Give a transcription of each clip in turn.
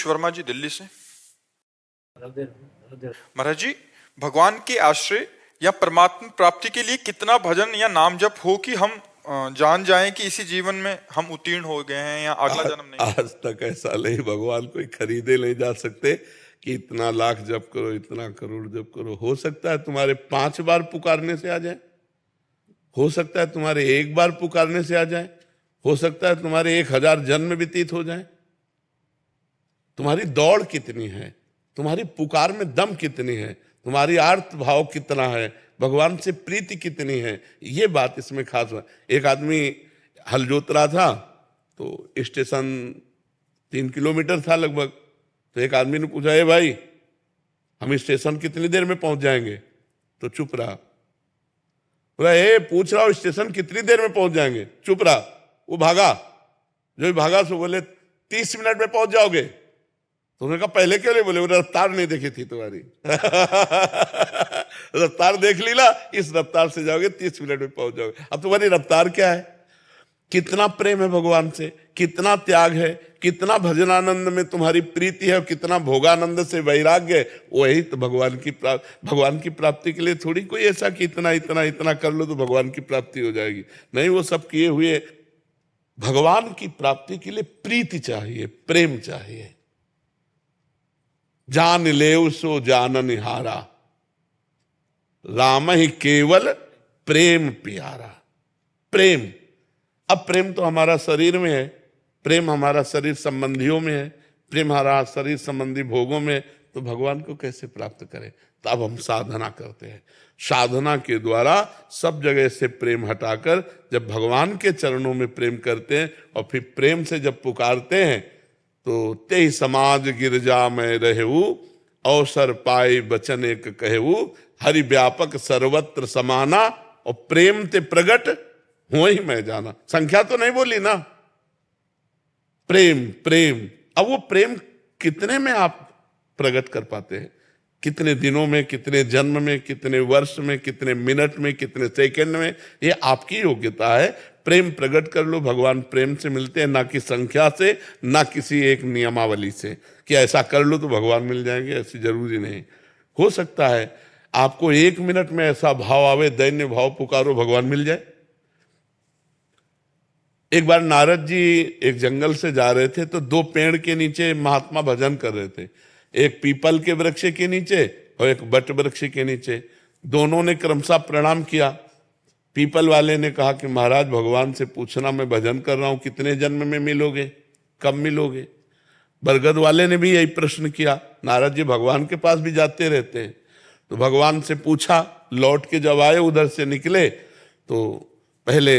हरीश वर्मा जी, दिल्ली से। महाराज जी, भगवान के आश्रय या परमात्मा प्राप्ति के लिए कितना भजन या नाम जप हो कि हम जान जाएं कि इसी जीवन में हम उत्तीर्ण हो गए हैं या अगला जन्म नहीं? आज तक ऐसा नहीं, भगवान कोई खरीदे नहीं जा सकते कि इतना लाख जप करो, इतना करोड़ जप करो। हो सकता है तुम्हारे 5 बार पुकारने से आ जाए, हो सकता है तुम्हारे 1 बार पुकारने से आ जाए, हो सकता है तुम्हारे 1000 जन्म व्यतीत हो जाए। तुम्हारी दौड़ कितनी है, तुम्हारी पुकार में दम कितनी है, तुम्हारी आर्त भाव कितना है, भगवान से प्रीति कितनी है, ये बात इसमें खास है। एक आदमी हल जोत रहा था, तो स्टेशन 3 किलोमीटर था लगभग। तो एक आदमी ने पूछा, ए भाई, हम स्टेशन कितनी देर में पहुंच जाएंगे? तो चुप रहा। बोला, ए पूछ रहा हूं स्टेशन कितनी देर में पहुंच जाएंगे? चुप रहा। वो भागा, जो भागा सो बोले 30 मिनट में पहुंच जाओगे। तो उन्होंने कहा पहले क्यों नहीं बोले? वो रफ्तार नहीं देखी थी तुम्हारी। रफ्तार देख ली ना, इस रफ्तार से जाओगे 30 मिनट में पहुंच जाओगे। अब तुम्हारी रफ्तार क्या है? कितना प्रेम है भगवान से, कितना त्याग है, कितना भजनानंद में तुम्हारी प्रीति है और कितना भोगानंद से वैराग्य है। वही तो भगवान की प्राप्ति के लिए थोड़ी कोई ऐसा कि इतना इतना इतना कर लो तो भगवान की प्राप्ति हो जाएगी। नहीं, वो सब किए हुए। भगवान की प्राप्ति के लिए प्रीति चाहिए, प्रेम चाहिए। जान लेव सो जानन हारा, राम ही केवल प्रेम प्यारा। प्रेम, अब प्रेम तो हमारा शरीर में है, प्रेम हमारा शरीर संबंधियों में है, प्रेम हमारा शरीर संबंधी भोगों में। तो भगवान को कैसे प्राप्त करें? तो अब हम साधना करते हैं। साधना के द्वारा सब जगह से प्रेम हटाकर जब भगवान के चरणों में प्रेम करते हैं और फिर प्रेम से जब पुकारते हैं, तो ते समाज गिरजा में रहेऊ, अवसर पाए बचन एक कहेऊ, हरि व्यापक सर्वत्र समाना, और प्रेम ते प्रगट हो ही मैं जाना। संख्या तो नहीं बोली ना, प्रेम प्रेम। अब वो प्रेम कितने में आप प्रकट कर पाते हैं? कितने दिनों में, कितने जन्म में, कितने वर्ष में, कितने मिनट में, कितने सेकंड में, ये आपकी योग्यता है। प्रेम प्रकट कर लो। भगवान प्रेम से मिलते हैं, ना कि संख्या से, ना किसी एक नियमावली से कि ऐसा कर लो तो भगवान मिल जाएंगे। ऐसी जरूरी नहीं। हो सकता है आपको 1 मिनट में ऐसा भाव आवे, दैन्य भाव, पुकारो भगवान मिल जाए। एक बार नारद जी एक जंगल से जा रहे थे, तो 2 पेड़ के नीचे महात्मा भजन कर रहे थे। एक पीपल के वृक्ष के नीचे और एक बट वृक्ष के नीचे। दोनों ने क्रमशः प्रणाम किया। पीपल वाले ने कहा कि महाराज, भगवान से पूछना, मैं भजन कर रहा हूं, कितने जन्म में मिलोगे, कब मिलोगे? बरगद वाले ने भी यही प्रश्न किया। नारद जी भगवान के पास भी जाते रहते हैं। तो भगवान से पूछा। लौट के जब आए, उधर से निकले, तो पहले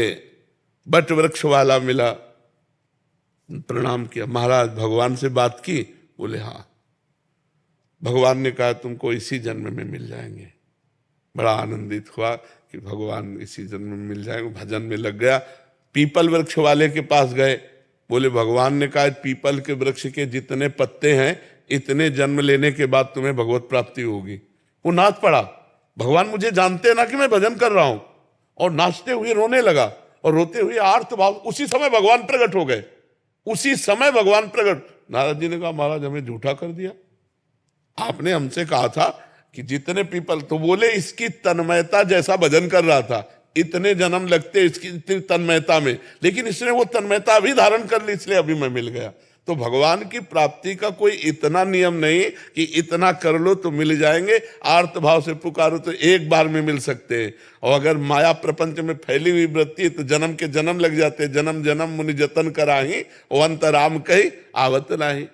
बट वृक्ष वाला मिला, प्रणाम किया। महाराज, भगवान से बात की? बोले हाँ। भगवान ने कहा तुमको इसी जन्म में मिल जाएंगे। बड़ा आनंदित हुआ कि भगवान इसी जन्म में मिल जाएंगे। भजन में लग गया। पीपल वृक्ष वाले के पास गए। बोले भगवान ने कहा पीपल के वृक्ष के जितने पत्ते हैं, इतने जन्म लेने के बाद तुम्हें भगवत प्राप्ति होगी। वो नाच पड़ा। भगवान मुझे जानते ना कि मैं भजन कर रहा हूं, और नाचते हुए रोने लगा और रोते हुए आर्त भाव। उसी समय भगवान प्रकट हो गए, उसी समय भगवान प्रकट। नारद जी ने कहा महाराज, हमें झूठा कर दिया। आपने हमसे कहा था कि जितने पीपल, तो बोले इसकी तन्मयता जैसा भजन कर रहा था, इतने जन्म लगते इसकी इतनी तन्मयता में, लेकिन इसने वो तन्मयता अभी धारण कर ली, इसलिए अभी मैं मिल गया। तो भगवान की प्राप्ति का कोई इतना नियम नहीं कि इतना कर लो तो मिल जाएंगे। आर्त भाव से पुकारो तो एक बार में मिल सकते हैं। और अगर माया प्रपंच में फैली हुई वृत्ति है तो जन्म के जन्म लग जाते हैं। जन्म जन्म मुनि जतन कराही, ओ अंतराम कही आवत नाही।